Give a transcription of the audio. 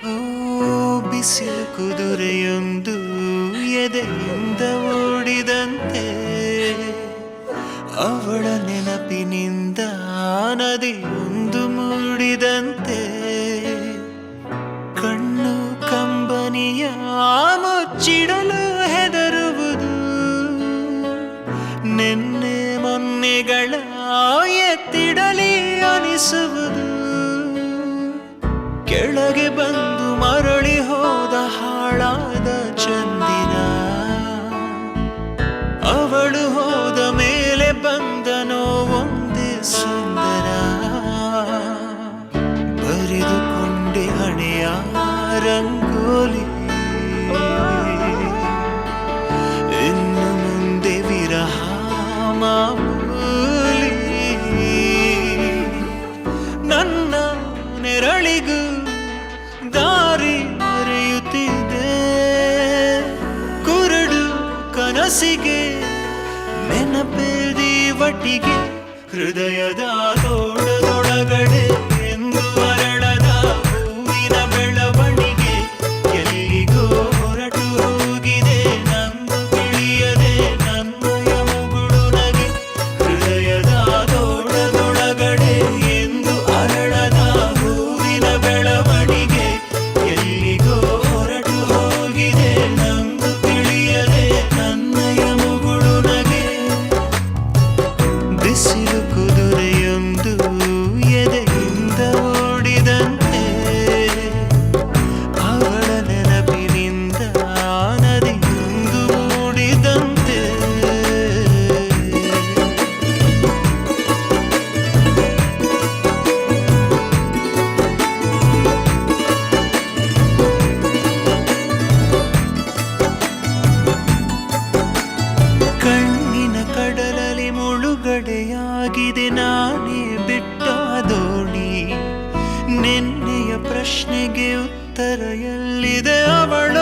ಓ ಬಿಸಿಲು ಕುದುರೆಯೊಂದು ಎದೆಯಿಂದ ಓಡಿದಂತೆ, ಅವಳ ನೆನಪಿನಿಂದ ನದಿಯೊಂದು ಮೂಡಿದಂತೆ, ಕಣ್ಣು ಕಂಬನಿಯ ಮುಚ್ಚಿಡಲು ಹೆದರುವುದು, ನೆನ್ನೆ ಮೊನ್ನೆಗಳ ಎತ್ತಿಡಲಿ ಅನಿಸುವುದು, ಕೆಳಗೆ ಬಂದು ಮರಳಿ ಹೋದ ಹಾಳಾದ ಚಂದಿರ, ಅವಳು ಹೋದ ಮೇಲೆ ಬಂದನೋ ಒಂದೇ ಸುಂದರ, ಬರೆದುಕೊಂಡೆ ಹಣೆಯ ರಂಗೋಲಿ, ಇನ್ನು ಮುಂದೆ ವಿರಹ ಮಾಮೂಲಿ, ನನ್ನ ನೆರಳಿಗೂ ದಾರಿ ಮರೆಯುತ್ತಿದೆ, ಕುರುಡು ಕನಸಿಗೆ ನೆನಪೇದಿ ಒಟ್ಟಿಗೆ, ಹೃದಯದ ತೋಡದೊಳಗಡೆ ಎಂದು ಅರಳದ ಹೂವಿನ ಬೆಳವಣಿಗೆ, ಎಲ್ಲಿಗೋ ಹೊರಟು ಹೋಗಿದೆ ನಂದು ತಿಳಿಯದೆ ನನ್ನಯ ಮುಗುಳು ನಗೆ, ಹೃದಯದ ತೋಡದೊಳಗಡೆ ಎಂದು ಅರಳದ ಹೂವಿನ ಬೆಳವಣಿಗೆ, ಎಲ್ಲಿಗೋ ಹೊರಟು ಹೋಗಿದೆ ನಂದು ತಿಳಿಯದೆ ನನ್ನಯ ಮುಗುಳು ನಗೆ. ಬಿಸಿಲು ಕುದುರೆಯೊಂದು ಎದೆಯಿಂದ ಓಡಿದಂತೆ, ಅವಳ ನೆನಪಿನಿಂದ ನದಿಯೊಂದು ಮೂಡಿದಂತೆ. ಕಣ್ಣಿನ ಕಡಲಲ್ಲಿ ಮುಳುಗಡೆಯಾಗಿದೆ ನಾನೇ ಬಿಟ್ಟ ದೋಣಿ, ನಿನ್ನೆಯ ಪ್ರಶ್ನೆಗೆ ಉತ್ತರ ಎಲ್ಲಿದೆ ಅವಳ